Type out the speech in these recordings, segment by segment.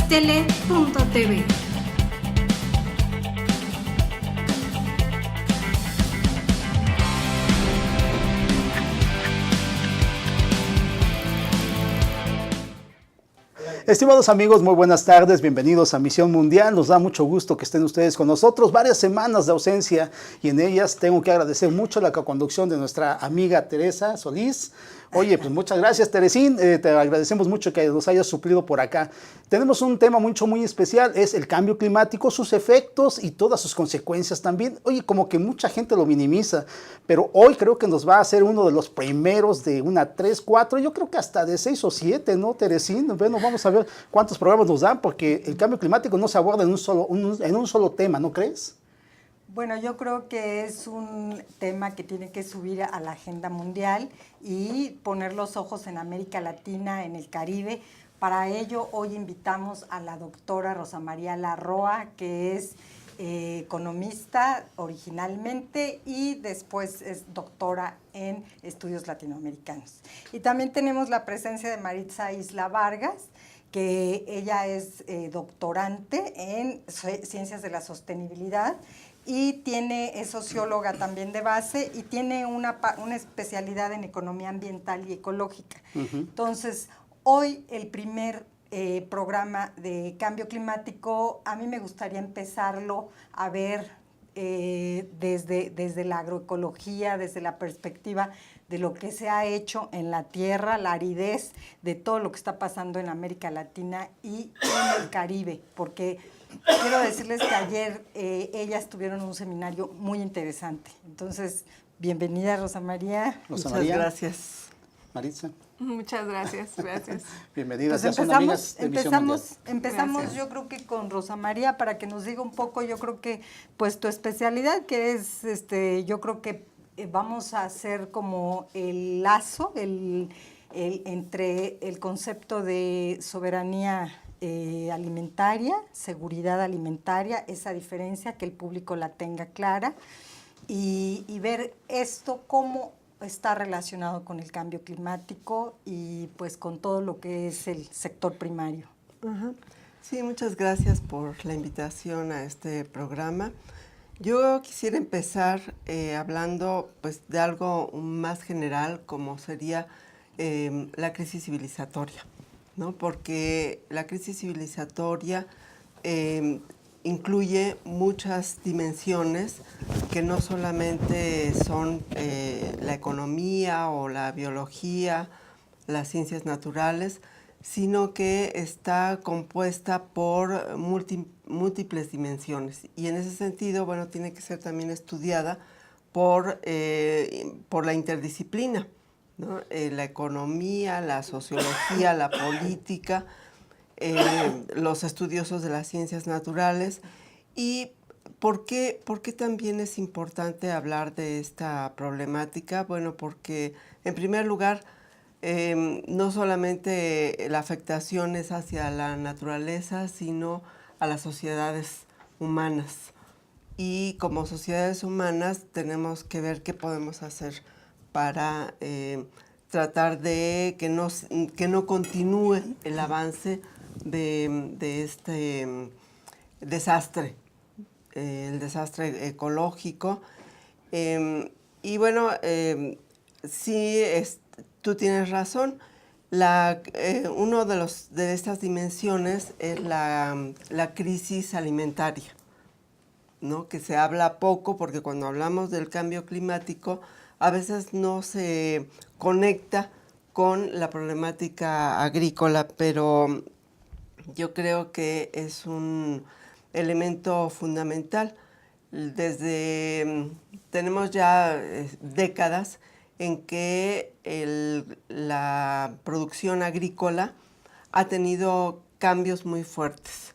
mixtele.tv. Estimados amigos, muy buenas tardes, bienvenidos a Misión Mundial. Nos da mucho gusto que estén ustedes con nosotros. Varias semanas de ausencia y en ellas tengo que agradecer mucho la coconducción de nuestra amiga Teresa Solís. Oye, pues muchas gracias, Teresín. Te agradecemos mucho que nos hayas suplido por acá. Tenemos un tema muy especial, es el cambio climático, sus efectos y todas sus consecuencias también. Oye, como que mucha gente lo minimiza, pero hoy creo que nos va a ser uno de los primeros de una 3, 4, yo creo que hasta de 6 o 7, ¿no, Teresín? Bueno, vamos a ver cuántos programas nos dan, porque el cambio climático no se aborda en un solo tema, ¿no crees? Bueno, yo creo que es un tema que tiene que subir a la agenda mundial y poner los ojos en América Latina, en el Caribe. Para ello, hoy invitamos a la doctora Rosa María Larroa, que es economista originalmente y después es doctora en estudios latinoamericanos. Y también tenemos la presencia de Maritza Isla Vargas, que ella es doctorante en Ciencias de la Sostenibilidad y es socióloga también de base y tiene una especialidad en economía ambiental y ecológica. Entonces, hoy el primer programa de cambio climático, a mí me gustaría empezarlo a ver desde la agroecología, desde la perspectiva de lo que se ha hecho en la tierra, la aridez de todo lo que está pasando en América Latina y en el Caribe, porque quiero decirles que ayer ellas tuvieron un seminario muy interesante. Entonces, bienvenida, Rosa María. Rosa María. Muchas gracias. Maritza. Muchas gracias. Bienvenidas, pues ya son amigas de Misión Mundial. Empezamos yo creo que con Rosa María para que nos diga un poco, yo creo que pues tu especialidad que es, yo creo que vamos a hacer como el lazo entre el concepto de soberanía alimentaria, seguridad alimentaria, esa diferencia, que el público la tenga clara y ver esto cómo está relacionado con el cambio climático y pues con todo lo que es el sector primario. Sí, muchas gracias por la invitación a este programa. Yo quisiera empezar hablando pues de algo más general, como sería la crisis civilizatoria, ¿no? Porque la crisis civilizatoria incluye muchas dimensiones que no solamente son la economía o la biología, las ciencias naturales, sino que está compuesta por múltiples dimensiones. Y en ese sentido, bueno, tiene que ser también estudiada por la interdisciplina, ¿no? La economía, la sociología, la política, los estudiosos de las ciencias naturales. ¿Y por qué también es importante hablar de esta problemática? Bueno, porque en primer lugar, no solamente la afectación es hacia la naturaleza, sino a las sociedades humanas. Y como sociedades humanas tenemos que ver qué podemos hacer para tratar de que no continúe el avance de este desastre, el desastre ecológico. Y bueno, sí, tú tienes razón. Uno de estas dimensiones es la crisis alimentaria, ¿no? Que se habla poco porque cuando hablamos del cambio climático a veces no se conecta con la problemática agrícola, pero yo creo que es un elemento fundamental. Tenemos ya décadas en que la producción agrícola ha tenido cambios muy fuertes.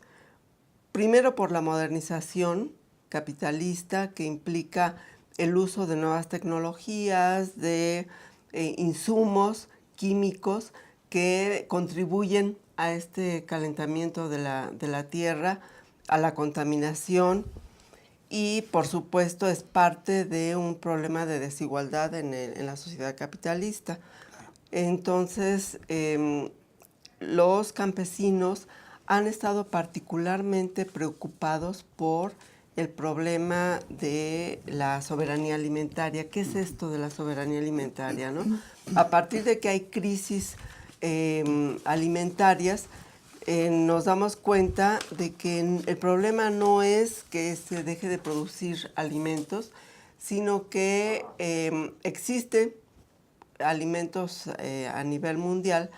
Primero por la modernización capitalista que implica el uso de nuevas tecnologías, de insumos químicos que contribuyen a este calentamiento de la tierra, a la contaminación y, por supuesto, es parte de un problema de desigualdad en la sociedad capitalista. Entonces, los campesinos han estado particularmente preocupados por el problema de la soberanía alimentaria. ¿Qué es esto de la soberanía alimentaria, no? A partir de que hay crisis alimentarias, nos damos cuenta de que el problema no es que se deje de producir alimentos, sino que existen alimentos a nivel mundial,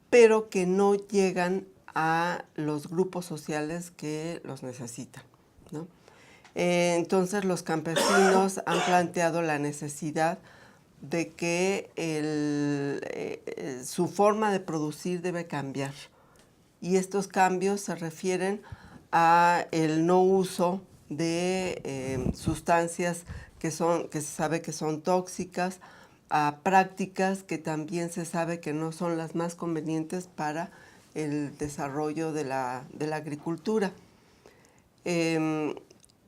pero que no llegan a los grupos sociales que los necesitan, ¿no? Entonces los campesinos han planteado la necesidad de que su forma de producir debe cambiar. Y estos cambios se refieren a el no uso de sustancias que se sabe que son tóxicas, a prácticas que también se sabe que no son las más convenientes para el desarrollo de la agricultura.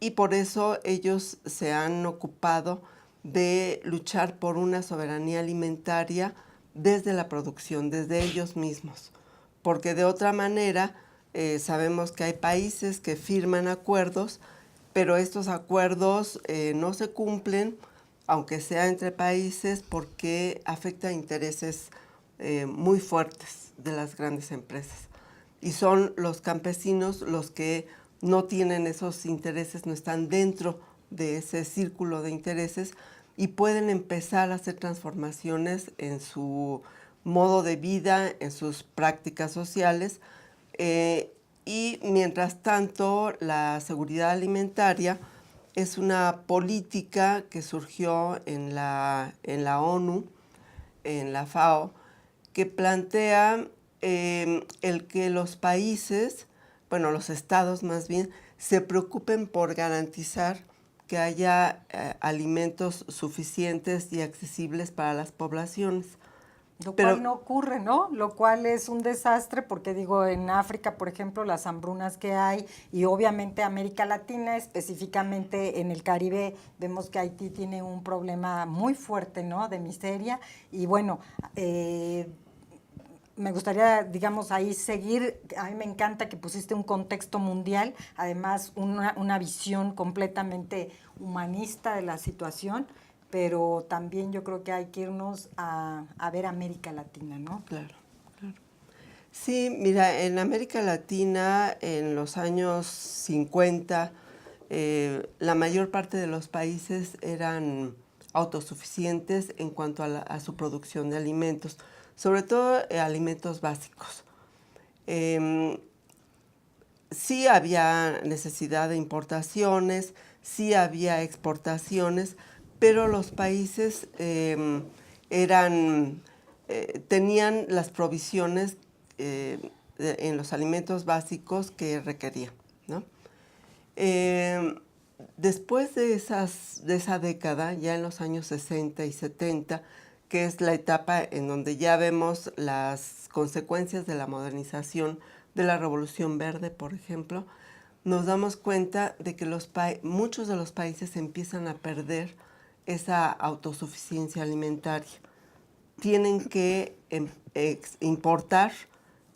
Y por eso ellos se han ocupado de luchar por una soberanía alimentaria desde la producción, desde ellos mismos. Porque de otra manera sabemos que hay países que firman acuerdos, pero estos acuerdos no se cumplen, aunque sea entre países, porque afecta a intereses muy fuertes de las grandes empresas. Y son los campesinos los que no tienen esos intereses, no están dentro de ese círculo de intereses y pueden empezar a hacer transformaciones en su modo de vida, en sus prácticas sociales. Y mientras tanto, la seguridad alimentaria es una política que surgió en la ONU, en la FAO, que plantea el que los países, bueno, los estados más bien, se preocupen por garantizar que haya alimentos suficientes y accesibles para las poblaciones. Lo cual no ocurre, ¿no? Lo cual es un desastre porque, digo, en África, por ejemplo, las hambrunas que hay y obviamente América Latina, específicamente en el Caribe, vemos que Haití tiene un problema muy fuerte, ¿no?, de miseria. Y bueno, me gustaría, digamos, ahí seguir. A mí me encanta que pusiste un contexto mundial, además una visión completamente humanista de la situación, pero también yo creo que hay que irnos a ver América Latina, ¿no? Claro, claro. Sí, mira, en América Latina, en los años 50, la mayor parte de los países eran autosuficientes en cuanto a su producción de alimentos, sobre todo alimentos básicos. Sí había necesidad de importaciones, sí había exportaciones, pero los países tenían las provisiones en los alimentos básicos que requerían, ¿no? Después de esa década, ya en los años 60 y 70, que es la etapa en donde ya vemos las consecuencias de la modernización de la Revolución Verde, por ejemplo, nos damos cuenta de que muchos de los países empiezan a perder esa autosuficiencia alimentaria. Tienen que importar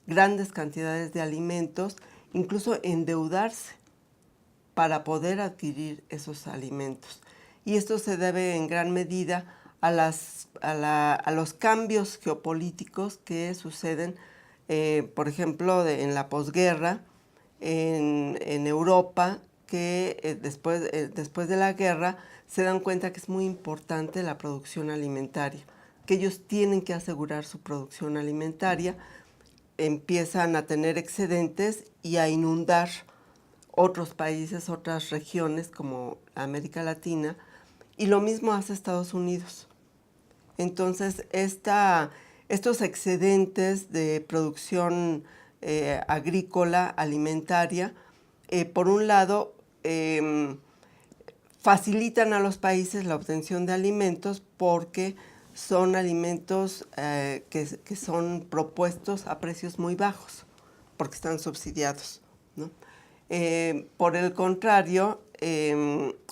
grandes cantidades de alimentos, incluso endeudarse para poder adquirir esos alimentos. Y esto se debe en gran medida a los cambios geopolíticos que suceden, por ejemplo, en la posguerra, en Europa, que después de la guerra se dan cuenta que es muy importante la producción alimentaria, que ellos tienen que asegurar su producción alimentaria, empiezan a tener excedentes y a inundar otros países, otras regiones como América Latina, y lo mismo hace Estados Unidos. Entonces, estos excedentes de producción agrícola, alimentaria, por un lado, facilitan a los países la obtención de alimentos porque son alimentos que son propuestos a precios muy bajos, porque están subsidiados, ¿no? Por el contrario,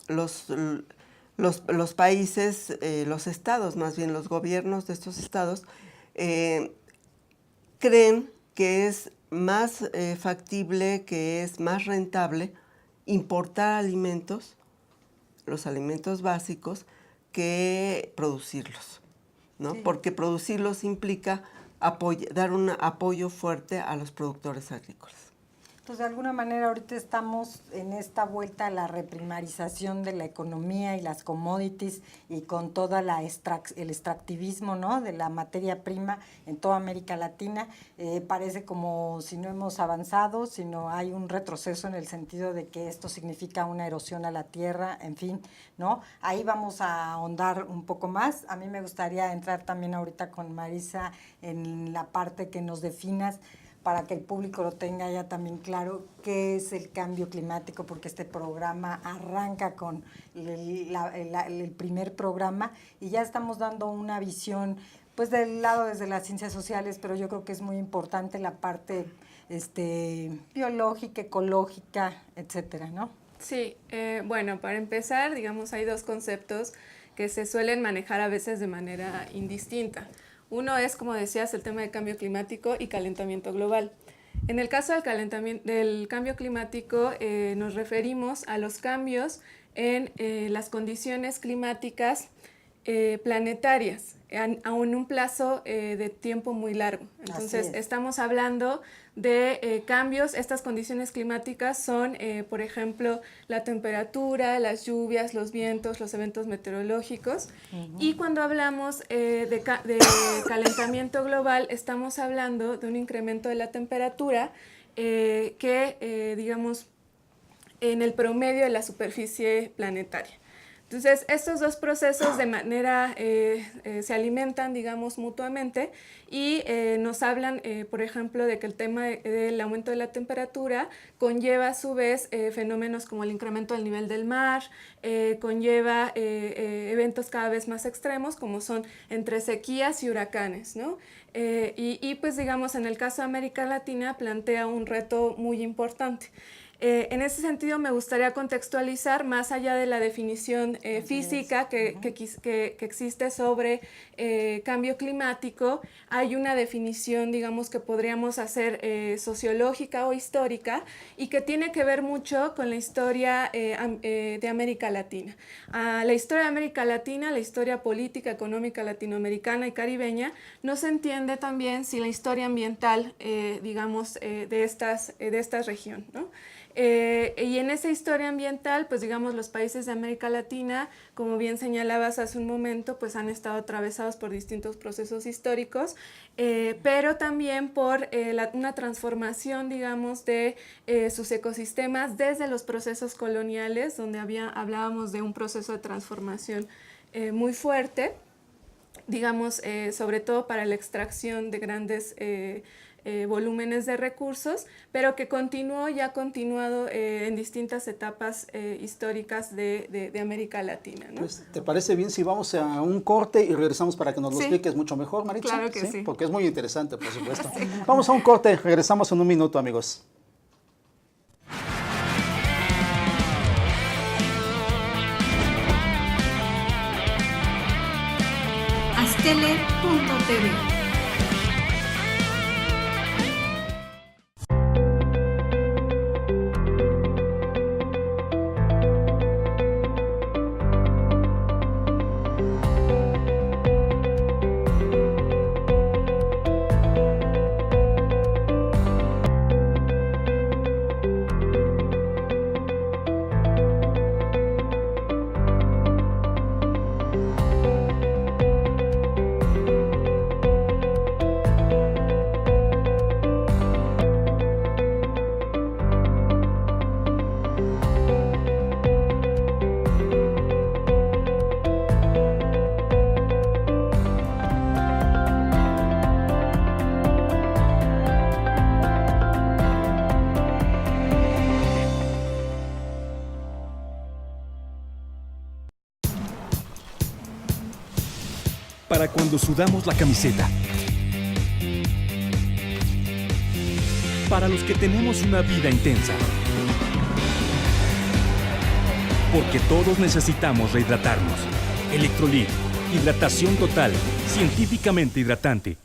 los países, los estados, más bien los gobiernos de estos estados, creen que es más factible, que es más rentable importar alimentos, los alimentos básicos, que producirlos, ¿no? Sí. Porque producirlos implica dar un apoyo fuerte a los productores agrícolas. Pues de alguna manera ahorita estamos en esta vuelta a la reprimarización de la economía y las commodities y con toda el extractivismo, ¿no?, de la materia prima en toda América Latina. Parece como si no hemos avanzado, sino hay un retroceso en el sentido de que esto significa una erosión a la tierra, en fin, ¿no? Ahí vamos a ahondar un poco más. A mí me gustaría entrar también ahorita con Marisa en la parte que nos definas, para que el público lo tenga ya también claro qué es el cambio climático, porque este programa arranca con el primer programa y ya estamos dando una visión pues del lado desde las ciencias sociales, pero yo creo que es muy importante la parte biológica, ecológica, etcétera, ¿no? Sí, bueno, para empezar, digamos, hay dos conceptos que se suelen manejar a veces de manera indistinta. Uno es, como decías, el tema del cambio climático y calentamiento global. En el caso del cambio climático, nos referimos a los cambios en las condiciones climáticas planetarias, en un plazo de tiempo muy largo. Entonces, estamos hablando de cambios. Estas condiciones climáticas son, por ejemplo, la temperatura, las lluvias, los vientos, los eventos meteorológicos. Y cuando hablamos de calentamiento global, estamos hablando de un incremento de la temperatura digamos, en el promedio de la superficie planetaria. Entonces, estos dos procesos de manera se alimentan, digamos, mutuamente y nos hablan, por ejemplo, de que el tema del aumento de la temperatura conlleva a su vez fenómenos como el incremento del nivel del mar, conlleva eventos cada vez más extremos como son entre sequías y huracanes, ¿no? Y pues, digamos, en el caso de América Latina plantea un reto muy importante. En ese sentido, me gustaría contextualizar, más allá de la definición física que existe sobre cambio climático, hay una definición, digamos, que podríamos hacer sociológica o histórica y que tiene que ver mucho con la historia de América Latina. La historia de América Latina, la historia política, económica latinoamericana y caribeña, no se entiende también sin la historia ambiental, digamos, de esta región, ¿no? Y en esa historia ambiental, pues digamos, los países de América Latina, como bien señalabas hace un momento, pues han estado atravesados por distintos procesos históricos, pero también por una transformación, digamos, de sus ecosistemas desde los procesos coloniales, donde hablábamos de un proceso de transformación muy fuerte, digamos, sobre todo para la extracción de grandes volúmenes de recursos, pero que ha continuado en distintas etapas históricas de América Latina, ¿no? Pues, ¿te parece bien si vamos a un corte y regresamos para que nos lo expliques mucho mejor, Maritza? Claro que sí. Porque es muy interesante, por supuesto. Vamos a un corte, regresamos en un minuto, amigos. Aztele.tv. Para cuando sudamos la camiseta. Para los que tenemos una vida intensa. Porque todos necesitamos rehidratarnos. Electrolit, hidratación total, científicamente hidratante.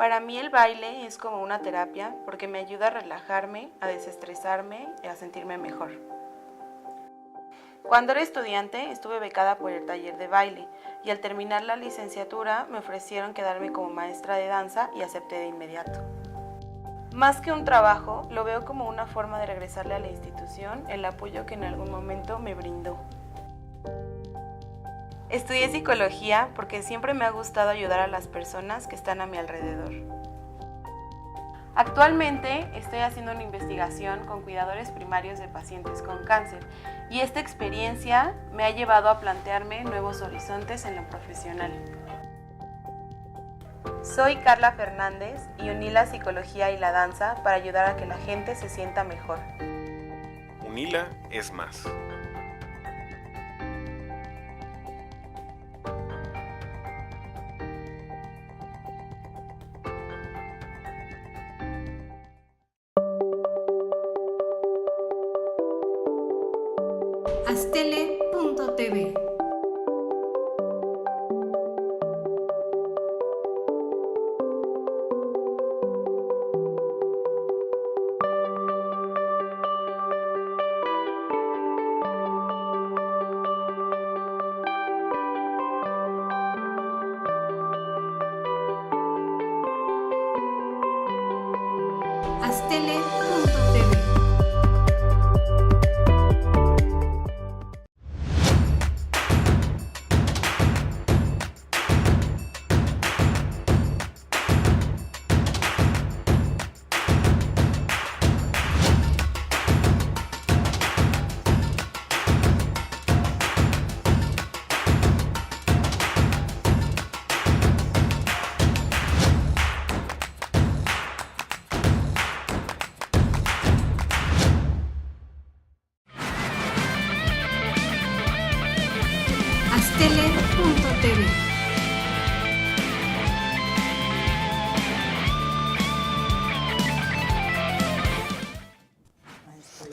Para mí el baile es como una terapia porque me ayuda a relajarme, a desestresarme y a sentirme mejor. Cuando era estudiante estuve becada por el taller de baile y al terminar la licenciatura me ofrecieron quedarme como maestra de danza y acepté de inmediato. Más que un trabajo, lo veo como una forma de regresarle a la institución el apoyo que en algún momento me brindó. Estudié psicología porque siempre me ha gustado ayudar a las personas que están a mi alrededor. Actualmente estoy haciendo una investigación con cuidadores primarios de pacientes con cáncer y esta experiencia me ha llevado a plantearme nuevos horizontes en lo profesional. Soy Carla Fernández y uní la psicología y la danza para ayudar a que la gente se sienta mejor. UNILA es más. Astele.tv. Astele.tv. Astele.tv.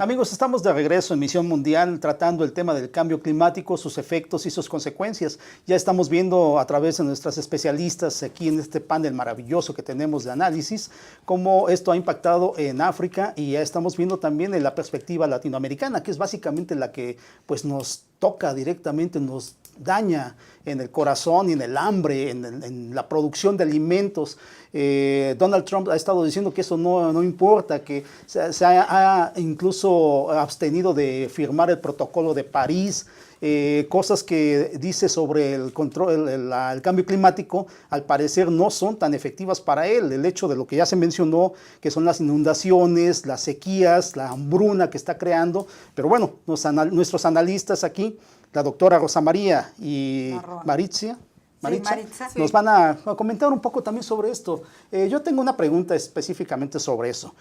Amigos, estamos de regreso en Misión Mundial tratando el tema del cambio climático, sus efectos y sus consecuencias. Ya estamos viendo a través de nuestras especialistas aquí en este panel maravilloso que tenemos de análisis cómo esto ha impactado en África y ya estamos viendo también en la perspectiva latinoamericana, que es básicamente la que pues, nos toca directamente, nos daña en el corazón y en el hambre, en la producción de alimentos. Donald Trump ha estado diciendo que eso no importa, que se ha incluso abstenido de firmar el protocolo de París, cosas que dice sobre el control, el cambio climático, al parecer no son tan efectivas para él. El hecho de lo que ya se mencionó, que son las inundaciones, las sequías, la hambruna que está creando. Pero bueno, nuestros analistas aquí, la doctora Rosa María y Maritza, nos van a comentar un poco también sobre esto. Yo tengo una pregunta específicamente sobre eso.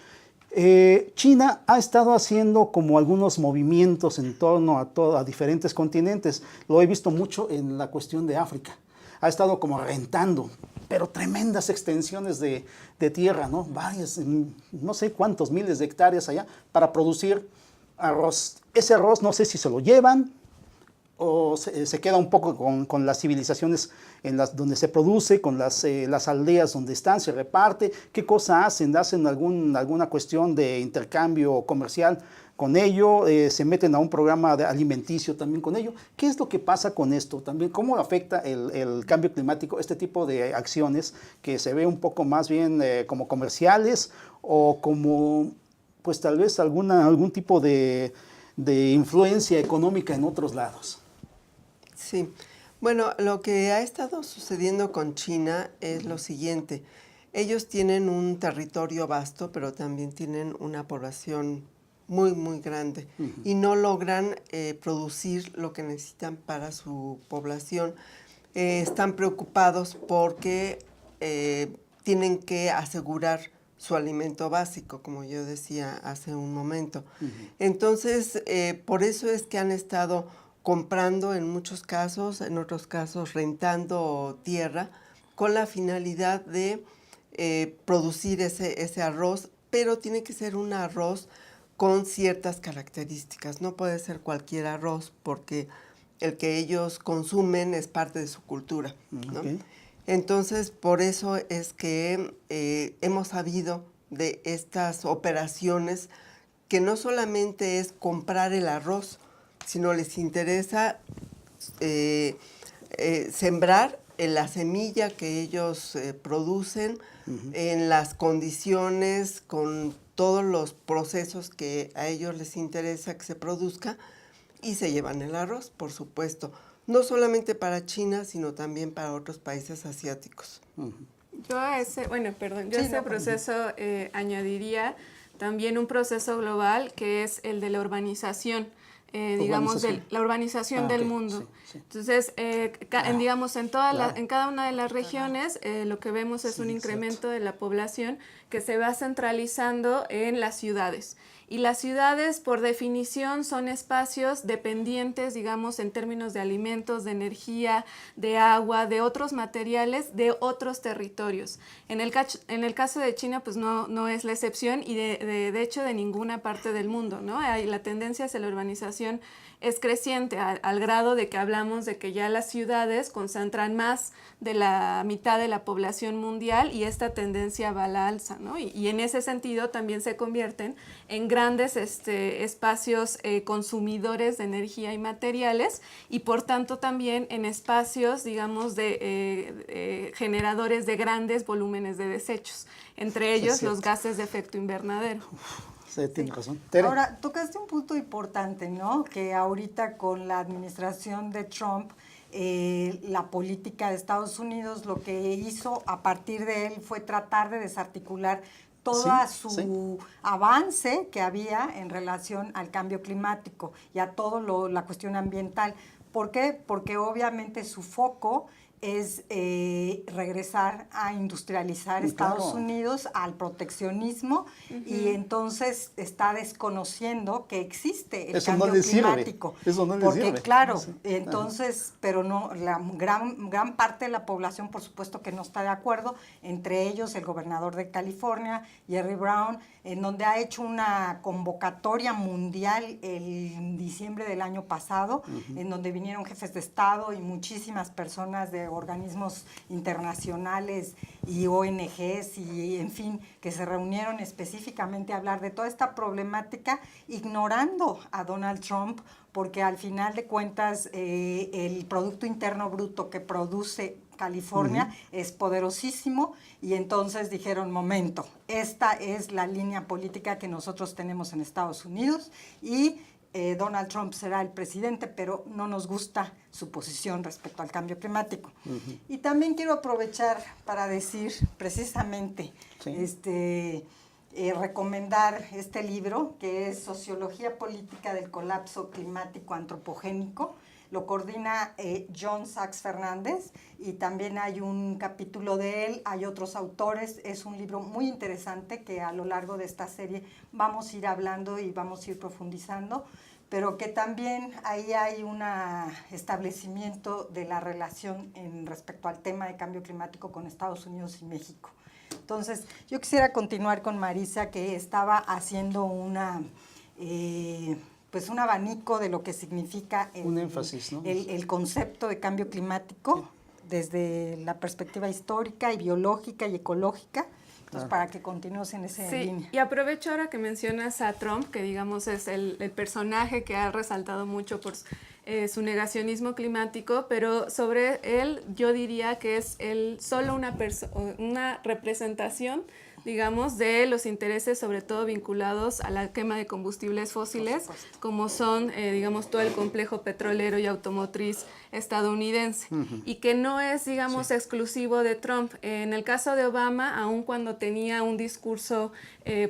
China ha estado haciendo como algunos movimientos en torno a diferentes continentes. Lo he visto mucho en la cuestión de África. Ha estado como rentando, pero tremendas extensiones de tierra, ¿no? Varias, no sé cuántos miles de hectáreas allá para producir arroz. Ese arroz no sé si se lo llevan o se queda un poco con las civilizaciones donde se produce, con las aldeas donde están, se reparte. ¿Qué cosa hacen? ¿Hacen alguna cuestión de intercambio comercial con ello? ¿Se meten a un programa alimenticio también con ello? ¿Qué es lo que pasa con esto también? ¿Cómo afecta el cambio climático este tipo de acciones que se ve un poco más bien como comerciales o como pues tal vez algún tipo de influencia económica en otros lados? Sí, bueno, lo que ha estado sucediendo con China es lo siguiente. Ellos tienen un territorio vasto, pero también tienen una población muy, muy grande y no logran producir lo que necesitan para su población. Están preocupados porque tienen que asegurar su alimento básico, como yo decía hace un momento. Entonces, por eso es que han estado comprando en muchos casos, en otros casos rentando tierra, con la finalidad de producir ese arroz, pero tiene que ser un arroz con ciertas características. No puede ser cualquier arroz porque el que ellos consumen es parte de su cultura, ¿no? Okay. Entonces, por eso es que hemos sabido de estas operaciones que no solamente es comprar el arroz, sino les interesa sembrar en la semilla que ellos producen, en las condiciones, con todos los procesos que a ellos les interesa que se produzca, y se llevan el arroz, por supuesto. No solamente para China, sino también para otros países asiáticos. Yo a ese proceso añadiría también un proceso global que es el de la urbanización. Digamos, de la urbanización del mundo. Sí. Entonces, digamos, en cada una de las regiones, lo que vemos es un incremento de la población que se va centralizando en las ciudades. Y las ciudades, por definición, son espacios dependientes, digamos, en términos de alimentos, de energía, de agua, de otros materiales, de otros territorios. En el caso de China, pues no es la excepción y de hecho de ninguna parte del mundo, ¿no? La tendencia hacia la urbanización es creciente al grado de que hablamos de que ya las ciudades concentran más de la mitad de la población mundial y esta tendencia va a la alza, ¿no? Y en ese sentido también se convierten en grandes espacios consumidores de energía y materiales y por tanto también en espacios, digamos, de generadores de grandes volúmenes de desechos, entre ellos los gases de efecto invernadero. Sí, tiene razón. Tere. Ahora, tocaste un punto importante, ¿no? Que ahorita con la administración de Trump, la política de Estados Unidos lo que hizo a partir de él fue tratar de desarticular todo su avance que había en relación al cambio climático y a todo la cuestión ambiental. ¿Por qué? Porque obviamente su foco es regresar a industrializar Estados Unidos, al proteccionismo, y entonces está desconociendo que existe el cambio climático. Eso no le porque, sirve. claro, entonces, pero no, la gran parte de la población, por supuesto que no está de acuerdo, entre ellos el gobernador de California, Jerry Brown, en donde ha hecho una convocatoria mundial en diciembre del año pasado, en donde vinieron jefes de Estado y muchísimas personas de organismos internacionales y ONGs y, en fin, que se reunieron específicamente a hablar de toda esta problemática, ignorando a Donald Trump, porque al final de cuentas el Producto Interno Bruto que produce California es poderosísimo, y entonces dijeron, momento, esta es la línea política que nosotros tenemos en Estados Unidos y Donald Trump será el presidente, pero no nos gusta su posición respecto al cambio climático. Y también quiero aprovechar para decir precisamente, recomendar este libro que es Sociología Política del Colapso Climático Antropogénico. Lo coordina John Sachs Fernández y también hay un capítulo de él, hay otros autores. Es un libro muy interesante que a lo largo de esta serie vamos a ir hablando y vamos a ir profundizando, pero que también ahí hay un establecimiento de la relación respecto al tema de cambio climático con Estados Unidos y México. Entonces, yo quisiera continuar con Marisa, que estaba haciendo un abanico de lo que significa un énfasis, ¿no? el concepto de cambio climático desde la perspectiva histórica y biológica y ecológica. Entonces, para que continúes en esa línea. Y aprovecho ahora que mencionas a Trump, que digamos es el personaje que ha resaltado mucho por su negacionismo climático, pero sobre él yo diría que es solo una representación, digamos, de los intereses sobre todo vinculados a la quema de combustibles fósiles, como son, digamos, todo el complejo petrolero y automotriz estadounidense, y que no es, digamos, exclusivo de Trump. En el caso de Obama, aun cuando tenía un discurso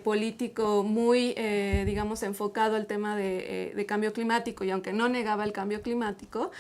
político muy, digamos, enfocado al tema de cambio climático, y aunque no negaba el cambio climático,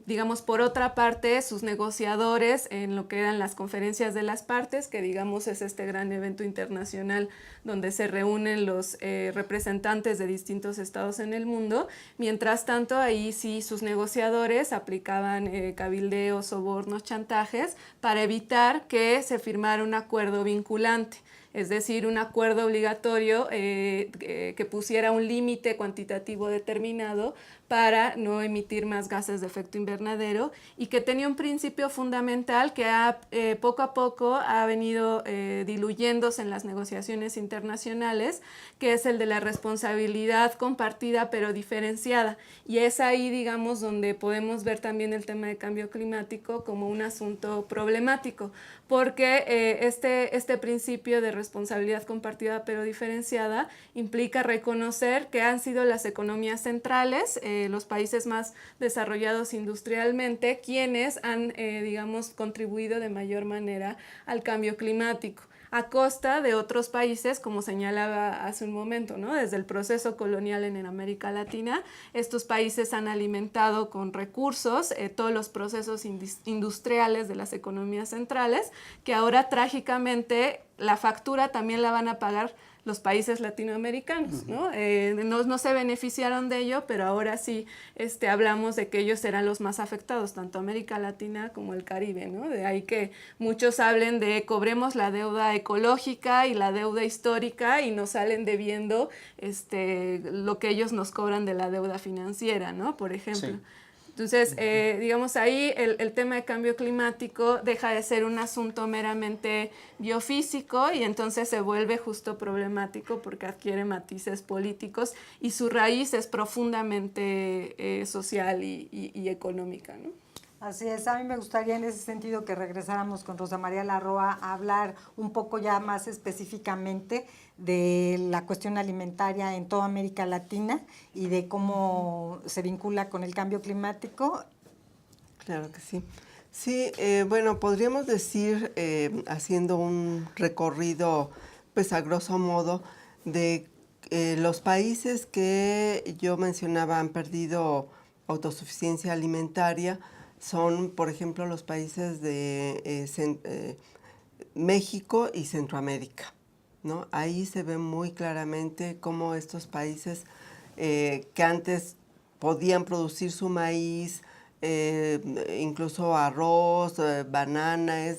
digamos, por otra parte, sus negociadores en lo que eran las conferencias de las partes, que digamos es este gran evento internacional donde se reúnen los representantes de distintos estados en el mundo. Mientras tanto, ahí sí sus negociadores aplicaban cabildeos, sobornos, chantajes para evitar que se firmara un acuerdo vinculante. es decir, un acuerdo obligatorio que pusiera un límite cuantitativo determinado para no emitir más gases de efecto invernadero, y que tenía un principio fundamental que poco a poco ha venido diluyéndose en las negociaciones internacionales, que es el de la responsabilidad compartida pero diferenciada. Y es ahí, digamos, donde podemos ver también el tema de cambio climático como un asunto problemático, porque este principio de responsabilidad compartida pero diferenciada implica reconocer que han sido las economías centrales, los países más desarrollados industrialmente, quienes han, digamos, contribuido de mayor manera al cambio climático, a costa de otros países, como señalaba hace un momento, ¿no? Desde el proceso colonial en América Latina, estos países han alimentado con recursos todos los procesos industriales de las economías centrales, que ahora trágicamente la factura también la van a pagar los países latinoamericanos, ¿no? No se beneficiaron de ello, pero ahora sí hablamos de que ellos serán los más afectados, tanto América Latina como el Caribe, ¿no? De ahí que muchos hablen de cobremos la deuda ecológica y la deuda histórica y nos salen debiendo lo que ellos nos cobran de la deuda financiera, ¿no? Por ejemplo. Sí. Entonces, digamos, ahí el tema de cambio climático deja de ser un asunto meramente biofísico y entonces se vuelve justo problemático porque adquiere matices políticos y su raíz es profundamente social y económica, ¿no? Así es, a mí me gustaría en ese sentido que regresáramos con Rosa María Larroa a hablar un poco ya más específicamente de la cuestión alimentaria en toda América Latina y de cómo se vincula con el cambio climático. Claro que sí. Sí, bueno, podríamos decir, haciendo un recorrido, pues a grosso modo, de los países que yo mencionaba han perdido autosuficiencia alimentaria, son, por ejemplo, los países de México y Centroamérica, ¿no? Ahí se ve muy claramente cómo estos países que antes podían producir su maíz, incluso arroz, bananas,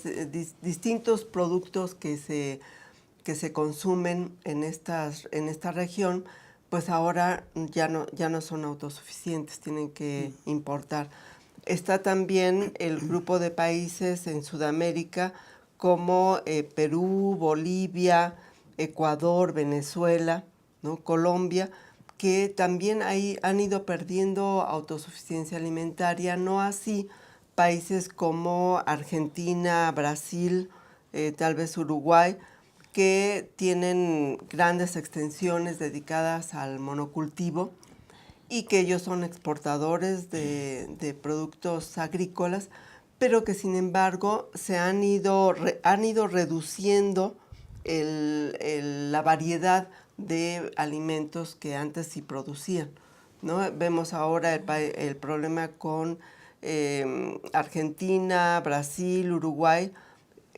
distintos productos que se consumen en esta región, pues ahora ya no son autosuficientes, tienen que importar. Está también el grupo de países en Sudamérica como Perú, Bolivia, Ecuador, Venezuela, ¿no? Colombia, que también ahí han ido perdiendo autosuficiencia alimentaria, no así países como Argentina, Brasil, tal vez Uruguay, que tienen grandes extensiones dedicadas al monocultivo y que ellos son exportadores de productos agrícolas, pero que sin embargo se han ido reduciendo la variedad de alimentos que antes sí producían, ¿no? Vemos ahora el problema con Argentina, Brasil, Uruguay,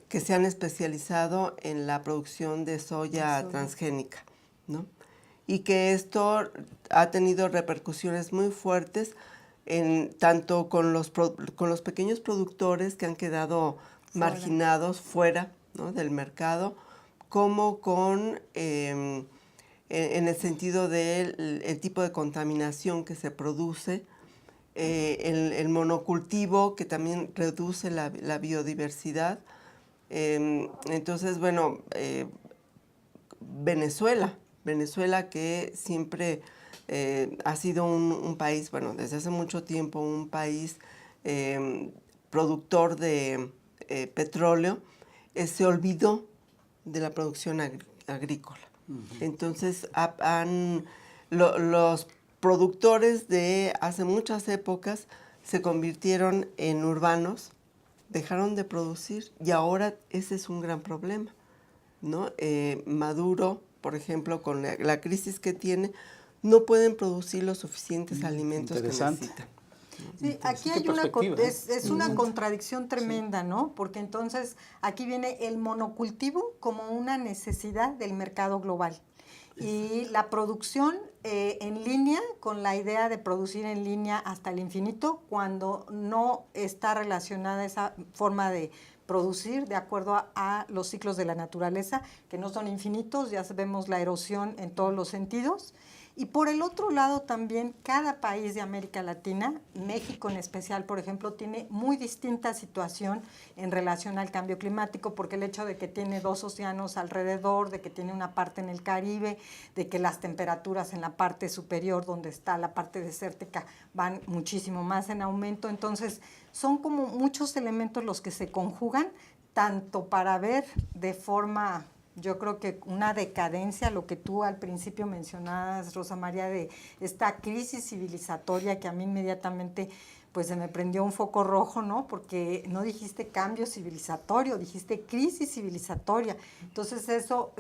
que se han especializado en la producción de soya transgénica, ¿no? Y que esto ha tenido repercusiones muy fuertes tanto con los pequeños productores que han quedado marginados fuera, ¿no? del mercado, como en el sentido del tipo de contaminación que se produce, el monocultivo que también reduce la biodiversidad. Entonces, bueno, Venezuela que siempre ha sido un país, bueno, desde hace mucho tiempo un país productor de petróleo, se olvidó de la producción agrícola. Uh-huh. Entonces, los productores de hace muchas épocas se convirtieron en urbanos, dejaron de producir y ahora ese es un gran problema, ¿no? Maduro, por ejemplo, con la crisis que tiene, no pueden producir los suficientes alimentos que necesitan. Sí, aquí hay una contradicción tremenda, ¿no? Porque entonces aquí viene el monocultivo como una necesidad del mercado global y la producción en línea con la idea de producir en línea hasta el infinito cuando no está relacionada esa forma de producir de acuerdo a los ciclos de la naturaleza, que no son infinitos, ya vemos la erosión en todos los sentidos. Y por el otro lado también, cada país de América Latina, México en especial, por ejemplo, tiene muy distinta situación en relación al cambio climático, porque el hecho de que tiene 2 océanos alrededor, de que tiene una parte en el Caribe, de que las temperaturas en la parte superior, donde está la parte desértica, van muchísimo más en aumento. Entonces, son como muchos elementos los que se conjugan, tanto para ver de forma... Yo creo que una decadencia, lo que tú al principio mencionabas, Rosa María, de esta crisis civilizatoria que a mí inmediatamente pues se me prendió un foco rojo, ¿no? Porque no dijiste cambio civilizatorio, dijiste crisis civilizatoria. Entonces eso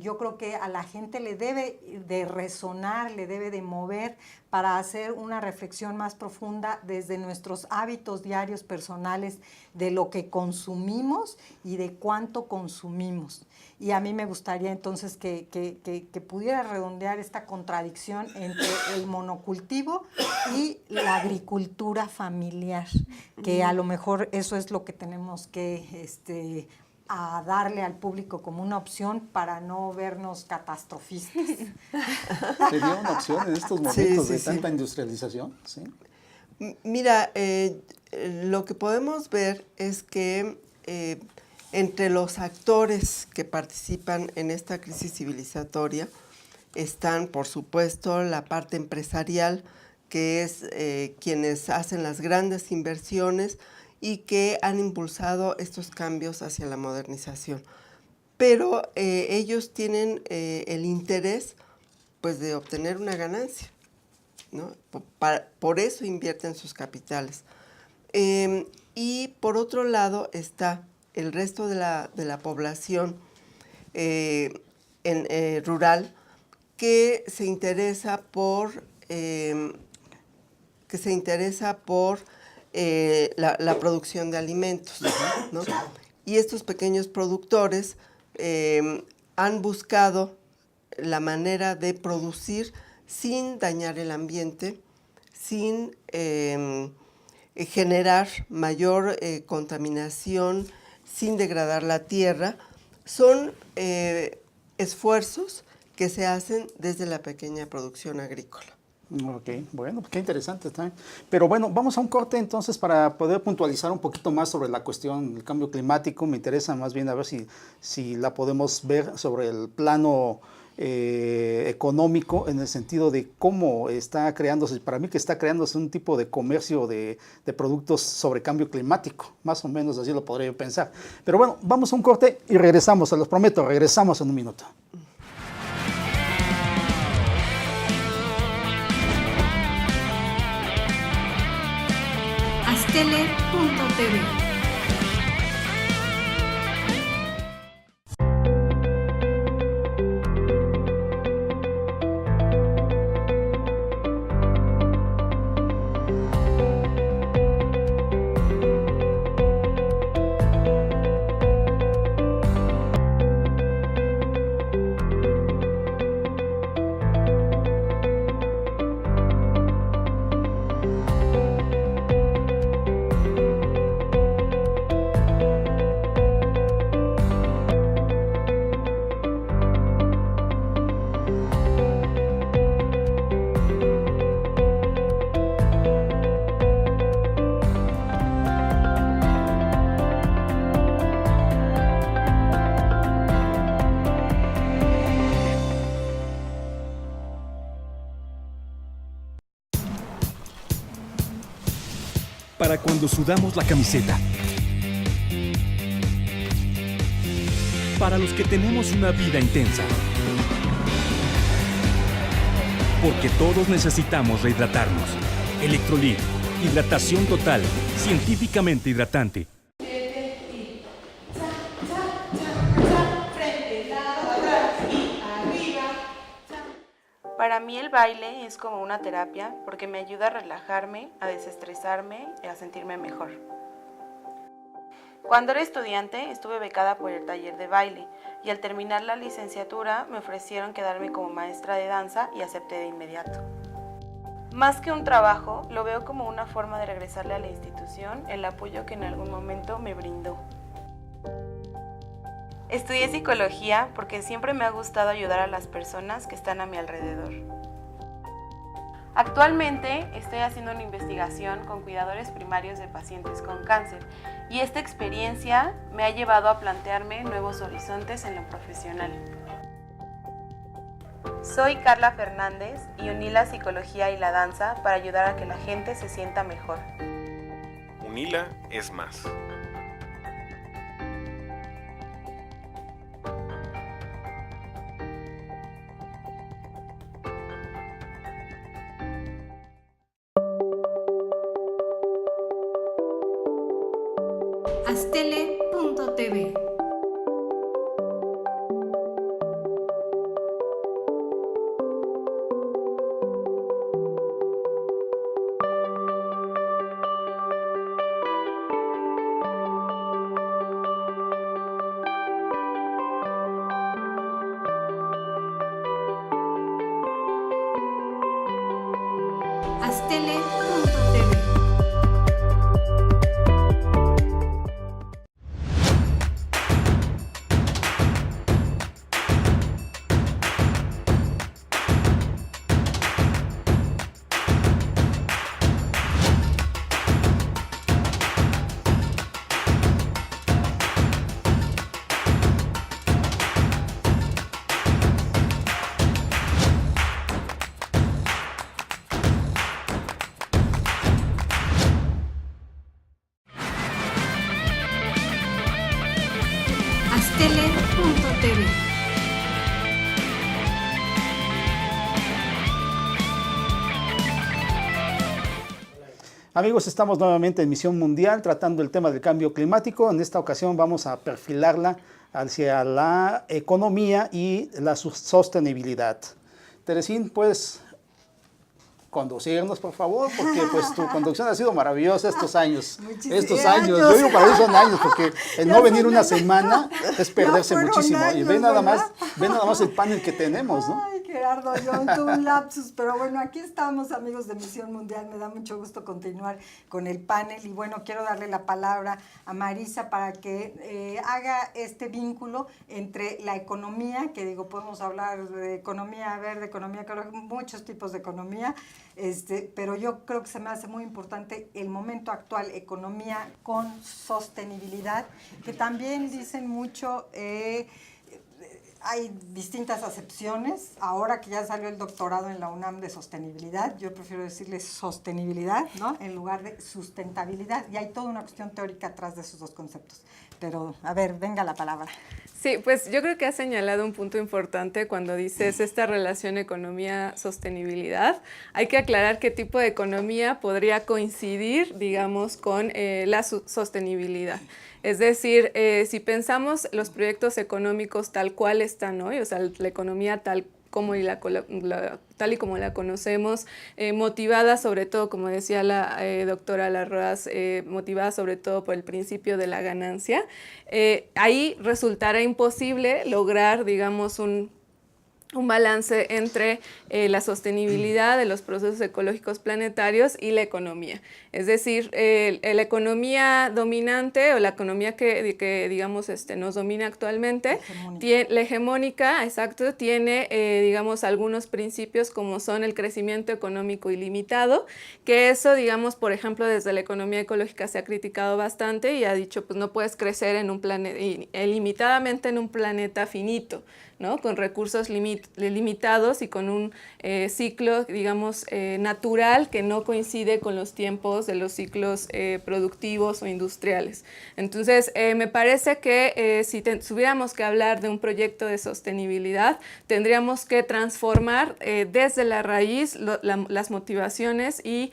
yo creo que a la gente le debe de resonar, le debe de mover para hacer una reflexión más profunda desde nuestros hábitos diarios personales, de lo que consumimos y de cuánto consumimos. Y a mí me gustaría entonces que pudiera redondear esta contradicción entre el monocultivo y la agricultura familiar, que a lo mejor eso es lo que tenemos que a darle al público como una opción para no vernos catastrofistas. ¿Sería una opción en estos momentos de tanta industrialización? ¿Sí? Mira, lo que podemos ver es que entre los actores que participan en esta crisis civilizatoria están, por supuesto, la parte empresarial, que es quienes hacen las grandes inversiones y que han impulsado estos cambios hacia la modernización. Pero ellos tienen el interés, pues, de obtener una ganancia, ¿no? Por eso invierten sus capitales. Y por otro lado está el resto de la población rural que se interesa por la producción de alimentos, ¿no? Y estos pequeños productores han buscado la manera de producir sin dañar el ambiente, sin generar mayor contaminación, sin degradar la tierra. Son esfuerzos que se hacen desde la pequeña producción agrícola. Ok, bueno, qué interesante está. Pero bueno, vamos a un corte entonces para poder puntualizar un poquito más sobre la cuestión del cambio climático. Me interesa más bien a ver si la podemos ver sobre el plano económico, en el sentido de cómo está creándose, para mí que está creándose un tipo de comercio de productos sobre cambio climático, más o menos así lo podría yo pensar. Pero bueno, vamos a un corte y regresamos, se los prometo, regresamos en un minuto. Astele.tv. Para cuando sudamos la camiseta. Para los que tenemos una vida intensa. Porque todos necesitamos rehidratarnos. Electrolit, hidratación total, científicamente hidratante. Para mí el baile es como una terapia porque me ayuda a relajarme, a desestresarme y a sentirme mejor. Cuando era estudiante estuve becada por el taller de baile y al terminar la licenciatura me ofrecieron quedarme como maestra de danza y acepté de inmediato. Más que un trabajo, lo veo como una forma de regresarle a la institución el apoyo que en algún momento me brindó. Estudié psicología porque siempre me ha gustado ayudar a las personas que están a mi alrededor. Actualmente estoy haciendo una investigación con cuidadores primarios de pacientes con cáncer y esta experiencia me ha llevado a plantearme nuevos horizontes en lo profesional. Soy Carla Fernández y uní la psicología y la danza para ayudar a que la gente se sienta mejor. UNILA es más. Astele.tv. Astele.tv. Astele.tv. Amigos, estamos nuevamente en Misión Mundial tratando el tema del cambio climático. En esta ocasión vamos a perfilarla hacia la economía y la sostenibilidad. Teresín, ¿puedes conducirnos, por favor? Porque pues tu conducción ha sido maravillosa estos años. Muchísimos años. años. Yo digo, para mí son años, porque el Ya no venir son una años. semana es perderse fueron muchísimo. Y años, ve nada ¿verdad? más el panel que tenemos, ¿no? Ay, Gerardo, yo tuve un lapsus, pero bueno, aquí estamos, amigos de Misión Mundial. Me da mucho gusto continuar con el panel y bueno, quiero darle la palabra a Marisa para que haga este vínculo entre la economía, que digo, podemos hablar de economía verde, economía ecológica, muchos tipos de economía, pero yo creo que se me hace muy importante el momento actual, economía con sostenibilidad, que también dicen mucho... hay distintas acepciones. Ahora que ya salió el doctorado en la UNAM de sostenibilidad, yo prefiero decirle sostenibilidad, ¿no? En lugar de sustentabilidad. Y hay toda una cuestión teórica atrás de esos dos conceptos. Pero, a ver, venga la palabra. Sí, pues yo creo que has señalado un punto importante cuando dices esta relación economía-sostenibilidad. Hay que aclarar qué tipo de economía podría coincidir, digamos, con la sostenibilidad. Es decir, si pensamos los proyectos económicos tal cual están hoy, o sea, la economía tal como tal y como la conocemos, motivada sobre todo, como decía la doctora Larraz, motivada sobre todo por el principio de la ganancia, ahí resultará imposible lograr, digamos, un balance entre la sostenibilidad de los procesos ecológicos planetarios y la economía. Es decir, la economía dominante o la economía que digamos, nos domina actualmente, la hegemónica, exacto, tiene, digamos, algunos principios como son el crecimiento económico ilimitado, que eso, digamos, por ejemplo, desde la economía ecológica se ha criticado bastante y ha dicho, pues no puedes crecer en un planeta, ilimitadamente en un planeta finito, ¿no? Con recursos limitados y con un ciclo, digamos, natural que no coincide con los tiempos de los ciclos productivos o industriales. Entonces, me parece que si tuviéramos que hablar de un proyecto de sostenibilidad, tendríamos que transformar desde la raíz las motivaciones y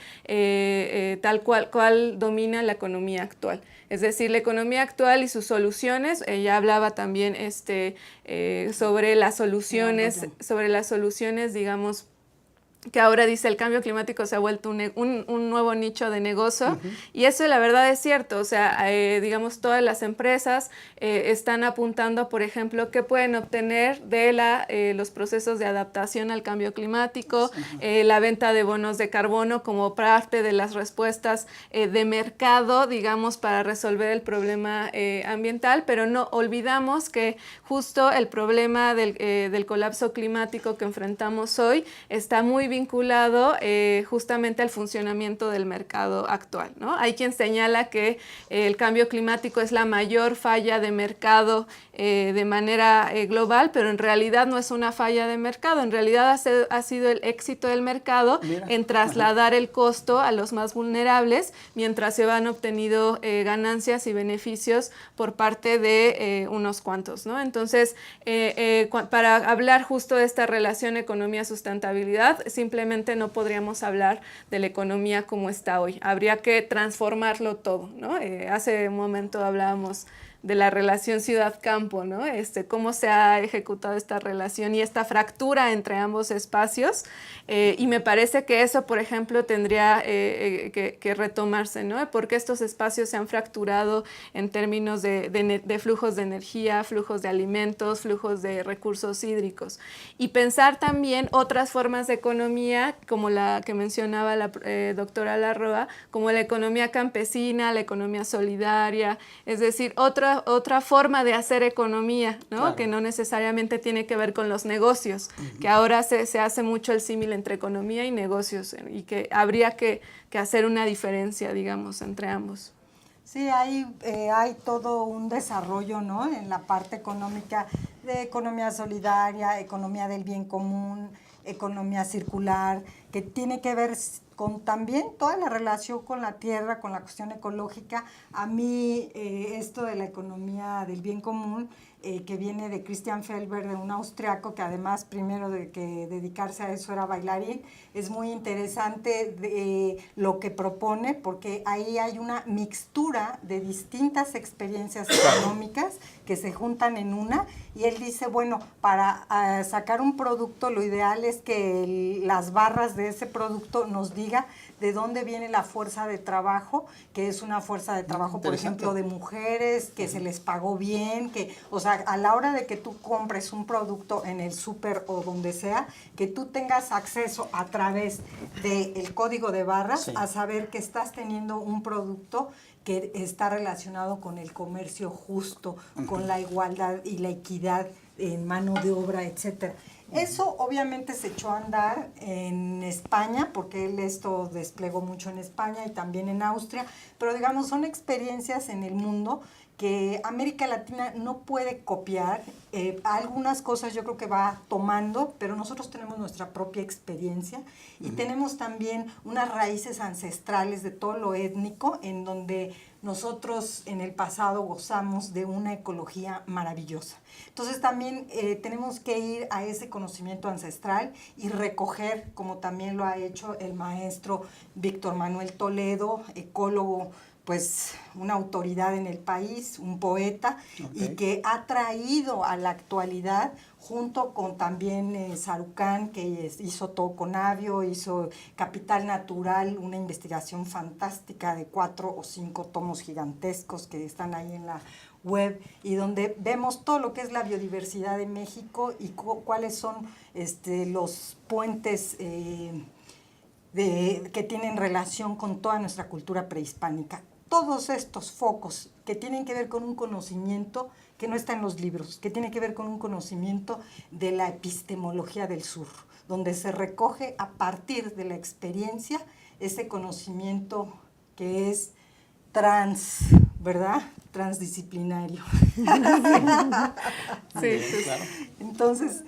tal cual domina la economía actual. Es decir, la economía actual y sus soluciones, ella hablaba también sobre las soluciones, digamos, que ahora dice el cambio climático se ha vuelto un nuevo nicho de negocio, y eso la verdad es cierto. O sea, digamos, todas las empresas están apuntando, por ejemplo, qué pueden obtener de los procesos de adaptación al cambio climático, la venta de bonos de carbono como parte de las respuestas de mercado, digamos, para resolver el problema ambiental, pero no olvidamos que justo el problema del colapso climático que enfrentamos hoy está muy vinculado justamente al funcionamiento del mercado actual, ¿no? Hay quien señala que el cambio climático es la mayor falla de mercado de manera global, pero en realidad no es una falla de mercado, en realidad ha sido el éxito del mercado en trasladar el costo a los más vulnerables, mientras se van obtenido ganancias y beneficios por parte de unos cuantos, ¿no? Entonces, para hablar justo de esta relación economía-sustentabilidad, simplemente no podríamos hablar de la economía como está hoy. Habría que transformarlo todo, ¿no? Hace un momento hablábamos de la relación ciudad-campo, ¿no? Cómo se ha ejecutado esta relación y esta fractura entre ambos espacios, y me parece que eso, por ejemplo, tendría que retomarse, ¿no? Porque estos espacios se han fracturado en términos de flujos de energía, flujos de alimentos, flujos de recursos hídricos, y pensar también otras formas de economía, como la que mencionaba la doctora Larroa, como la economía campesina, la economía solidaria, es decir, otra forma de hacer economía, ¿no? Claro. Que no necesariamente tiene que ver con los negocios, que ahora se hace mucho el símil entre economía y negocios, y que habría que hacer una diferencia, digamos, entre ambos. Sí, hay todo un desarrollo, ¿no? En la parte económica, de economía solidaria, economía del bien común, economía circular, que tiene que ver con también toda la relación con la tierra, con la cuestión ecológica. A mí esto de la economía del bien común, que viene de Christian Felber, de un austriaco que además primero de que dedicarse a eso era bailarín, es muy interesante lo que propone, porque ahí hay una mixtura de distintas experiencias económicas que se juntan en una, y él dice, bueno, para sacar un producto lo ideal es que las barras de ese producto nos diga de dónde viene la fuerza de trabajo, que es una fuerza de trabajo, por ejemplo, de mujeres, que se les pagó bien, que, o sea, a la hora de que tú compres un producto en el súper o donde sea, que tú tengas acceso a través del código de barras a saber que estás teniendo un producto que está relacionado con el comercio justo, con la igualdad y la equidad en mano de obra, etcétera. Eso obviamente se echó a andar en España, porque él esto desplegó mucho en España y también en Austria, pero digamos son experiencias en el mundo que América Latina no puede copiar. Algunas cosas yo creo que va tomando, pero nosotros tenemos nuestra propia experiencia y tenemos también unas raíces ancestrales de todo lo étnico, en donde nosotros en el pasado gozamos de una ecología maravillosa. Entonces también tenemos que ir a ese conocimiento ancestral y recoger, como también lo ha hecho el maestro Víctor Manuel Toledo, ecólogo, pues una autoridad en el país, un poeta, y que ha traído a la actualidad, junto con también Sarucán, que hizo Toconavio, hizo Capital Natural, una investigación fantástica de 4 o 5 tomos gigantescos que están ahí en la web, y donde vemos todo lo que es la biodiversidad de México y cuáles son los puentes que tienen relación con toda nuestra cultura prehispánica. Todos estos focos que tienen que ver con un conocimiento que no está en los libros, que tiene que ver con un conocimiento de la epistemología del sur, donde se recoge a partir de la experiencia ese conocimiento que es ¿verdad? Transdisciplinario. Sí, claro. Entonces,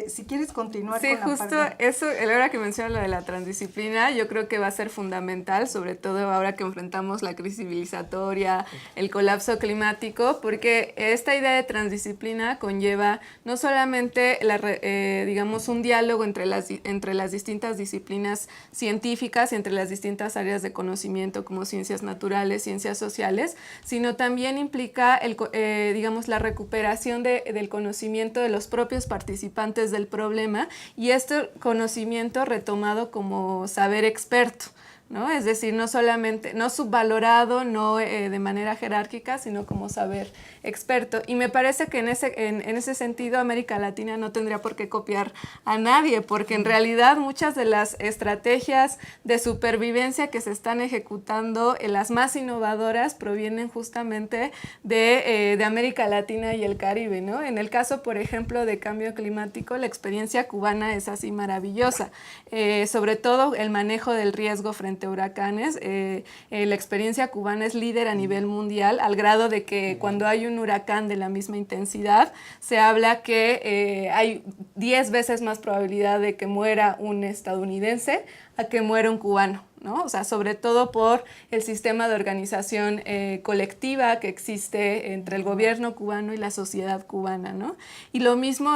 si quieres continuar con la parte. Sí, justo eso, ahora que mencionas lo de la transdisciplina, yo creo que va a ser fundamental, sobre todo ahora que enfrentamos la crisis civilizatoria, el colapso climático, porque esta idea de transdisciplina conlleva no solamente, digamos, un diálogo entre las distintas disciplinas científicas y entre las distintas áreas de conocimiento como ciencias naturales, ciencias sociales, sino también implica, digamos, la recuperación del conocimiento de los propios participantes participantes del problema y este conocimiento retomado como saber experto, ¿no? Es decir, no solamente, no subvalorado, no de manera jerárquica, sino como saber experto. Y me parece que en ese sentido América Latina no tendría por qué copiar a nadie, porque en realidad muchas de las estrategias de supervivencia que se están ejecutando, las más innovadoras, provienen justamente de América Latina y el Caribe, ¿no? En el caso, por ejemplo, de cambio climático, la experiencia cubana es así maravillosa. Sobre todo el manejo del riesgo frente a huracanes. La experiencia cubana es líder a nivel mundial, al grado de que cuando hay un huracán de la misma intensidad, se habla que hay 10 veces más probabilidad de que muera un estadounidense a que muera un cubano, ¿no? O sea, sobre todo por el sistema de organización colectiva que existe entre el gobierno cubano y la sociedad cubana, ¿no? Y lo mismo,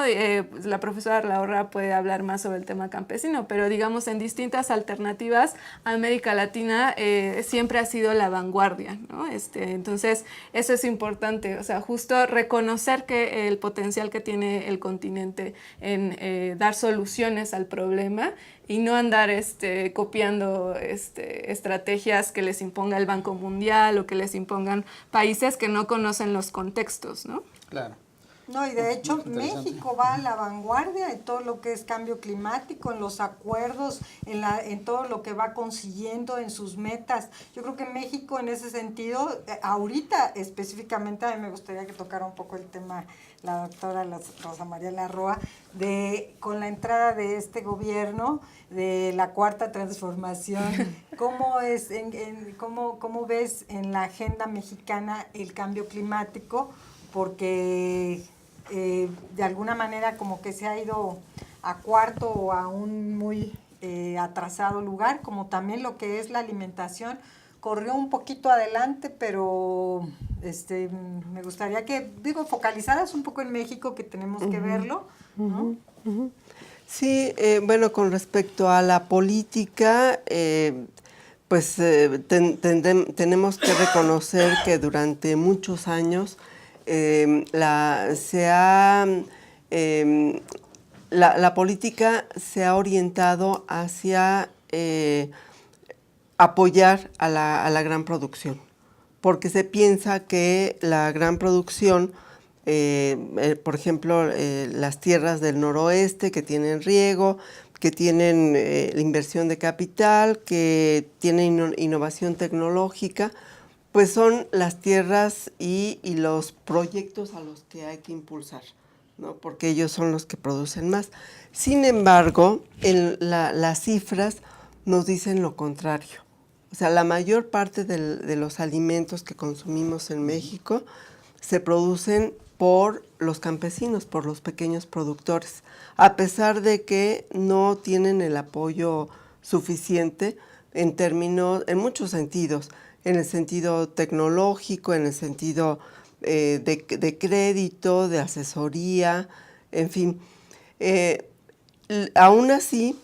la profesora Arlaorra puede hablar más sobre el tema campesino, pero digamos en distintas alternativas, América Latina siempre ha sido la vanguardia, ¿no? Entonces, eso es importante, o sea, justo reconocer que el potencial que tiene el continente en dar soluciones al problema y no andar copiando estrategias que les imponga el Banco Mundial o que les impongan países que no conocen los contextos, ¿no? Claro. No, y de hecho México va a la vanguardia en todo lo que es cambio climático, en los acuerdos, en todo lo que va consiguiendo, en sus metas. Yo creo que México en ese sentido, ahorita específicamente, a mí me gustaría que tocara un poco el tema la doctora Rosa María Larroa, con la entrada de este gobierno, de la Cuarta Transformación, ¿cómo ves en la agenda mexicana el cambio climático? Porque de alguna manera como que se ha ido a cuarto o a un muy atrasado lugar, como también lo que es la alimentación, corrió un poquito adelante, pero me gustaría que, focalizaras un poco en México, que tenemos que verlo, ¿no? Sí, bueno, con respecto a la política, tenemos que reconocer que durante muchos años la política se ha orientado hacia apoyar a la gran producción, porque se piensa que la gran producción, por ejemplo, las tierras del noroeste que tienen riego, que tienen inversión de capital, que tienen innovación tecnológica, pues son las tierras y los proyectos a los que hay que impulsar, ¿no? Porque ellos son los que producen más. Sin embargo, las cifras nos dicen lo contrario. O sea, la mayor parte de los alimentos que consumimos en México se producen por los campesinos, por los pequeños productores, a pesar de que no tienen el apoyo suficiente en muchos sentidos, en el sentido tecnológico, en el sentido de crédito, de asesoría, en fin. Aún así,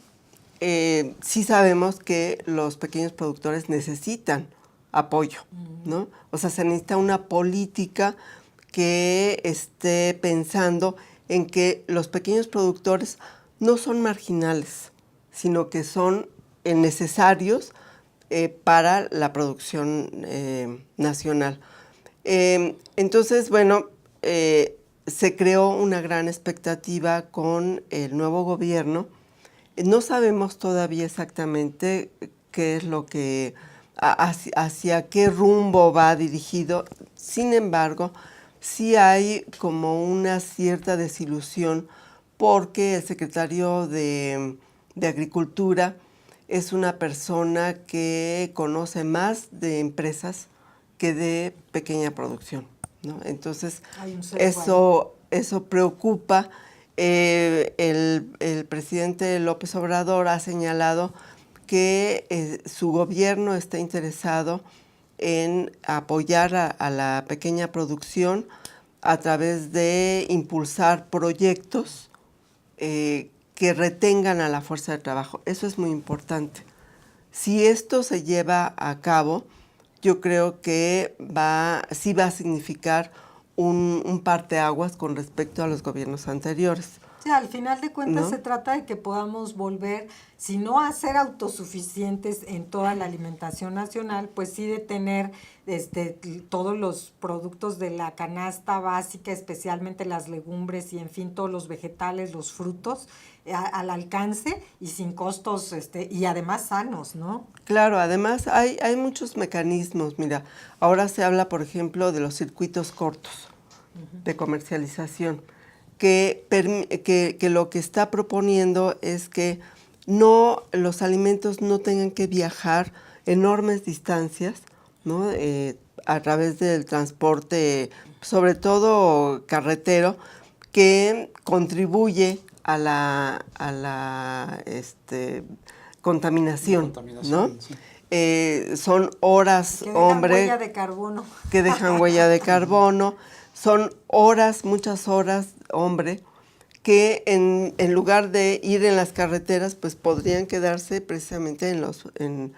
sí sabemos que los pequeños productores necesitan apoyo, ¿no? O sea, se necesita una política que esté pensando en que los pequeños productores no son marginales, sino que son necesarios para la producción nacional. Entonces, bueno, se creó una gran expectativa con el nuevo gobierno. No sabemos todavía exactamente qué es lo que, hacia qué rumbo va dirigido. Sin embargo, sí hay como una cierta desilusión porque el secretario de Agricultura es una persona que conoce más de empresas que de pequeña producción, ¿no? Entonces, eso preocupa. El presidente López Obrador ha señalado que su gobierno está interesado en apoyar a la pequeña producción a través de impulsar proyectos que retengan a la fuerza de trabajo. Eso es muy importante. Si esto se lleva a cabo, yo creo que sí va a significar un parteaguas con respecto a los gobiernos anteriores. Sí, al final de cuentas ¿no? se trata de que podamos volver, si no a ser autosuficientes en toda la alimentación nacional, pues sí de tener todos los productos de la canasta básica, especialmente las legumbres y en fin todos los vegetales, los frutos, al alcance y sin costos y además sanos, ¿no? Claro, además hay muchos mecanismos. Mira, ahora se habla, por ejemplo, de los circuitos cortos de comercialización, que lo que está proponiendo es que los alimentos no tengan que viajar enormes distancias, ¿no? A través del transporte, sobre todo carretero, que contribuye a la contaminación, ¿no? Sí. Son horas, Que dejan huella de carbono. que dejan huella de carbono. Son horas, muchas horas, hombre, que en lugar de ir en las carreteras, pues podrían quedarse precisamente en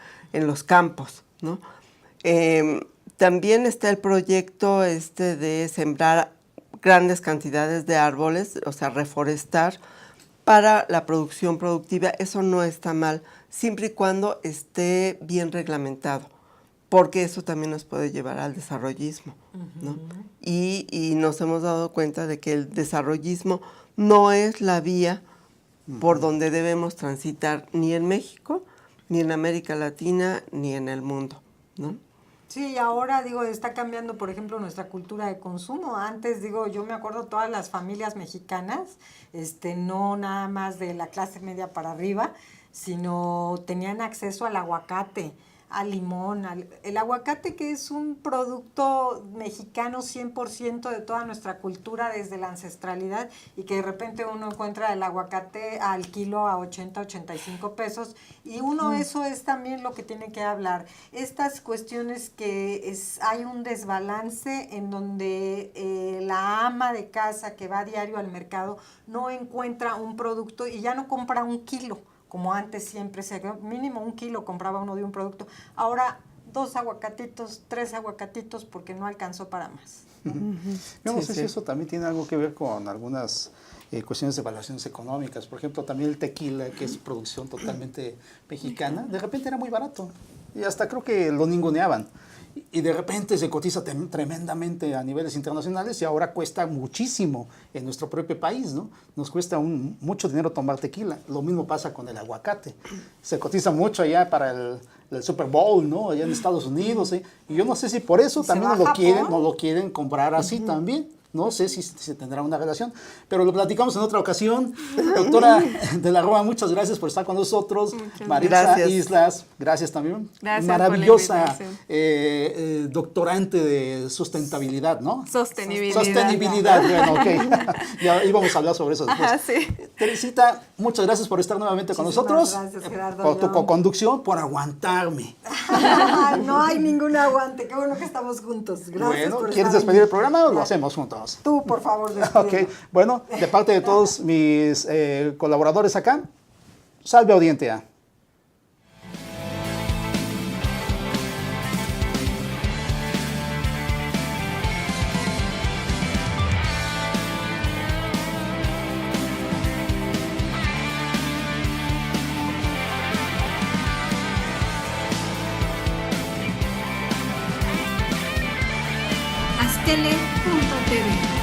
los campos, ¿no? También está el proyecto de sembrar grandes cantidades de árboles, o sea, reforestar para la producción productiva. Eso no está mal, siempre y cuando esté bien reglamentado, porque eso también nos puede llevar al desarrollismo, ¿no? Y nos hemos dado cuenta de que el desarrollismo no es la vía por donde debemos transitar ni en México, ni en América Latina, ni en el mundo, ¿no? Sí, ahora está cambiando, por ejemplo, nuestra cultura de consumo. Antes, yo me acuerdo todas las familias mexicanas, no nada más de la clase media para arriba, sino tenían acceso al aguacate, al limón, el aguacate, que es un producto mexicano 100% de toda nuestra cultura desde la ancestralidad, y que de repente uno encuentra el aguacate al kilo a 80, 85 pesos, y eso es también lo que tiene que hablar. Estas cuestiones que hay un desbalance en donde la ama de casa que va a diario al mercado no encuentra un producto y ya no compra un kilo, como antes siempre, mínimo un kilo compraba uno de un producto. Ahora 2 aguacatitos, 3 aguacatitos, porque no alcanzó para más. Yo no sé si eso también tiene algo que ver con algunas cuestiones de evaluaciones económicas. Por ejemplo, también el tequila, que es producción totalmente mexicana, de repente era muy barato. Y hasta creo que lo ninguneaban. Y de repente se cotiza tremendamente a niveles internacionales y ahora cuesta muchísimo en nuestro propio país, ¿no? Nos cuesta mucho dinero tomar tequila. Lo mismo pasa con el aguacate. Se cotiza mucho allá para el Super Bowl, ¿no? Allá en Estados Unidos, ¿eh? Y yo no sé si por eso también no lo quieren comprar así también. No sé si se tendrá una relación, pero lo platicamos en otra ocasión. Doctora de la Roa, muchas gracias por estar con nosotros. Maritza Islas, gracias también. Gracias maravillosa por la doctorante de sustentabilidad, ¿no? Sostenibilidad. Bueno, ok. Ya íbamos a hablar sobre eso después. Ajá, sí. Teresita, muchas gracias por estar nuevamente con nosotros. Gracias, Gerardo. Por tu co-conducción, por aguantarme. No hay ningún aguante. Qué bueno que estamos juntos. Gracias Bueno, por ¿quieres estar despedir aquí. el programa o lo hacemos juntos? Tú, por favor, despídelo. Ok, bueno, de parte de todos mis colaboradores acá, salve audiencia. Astele.tv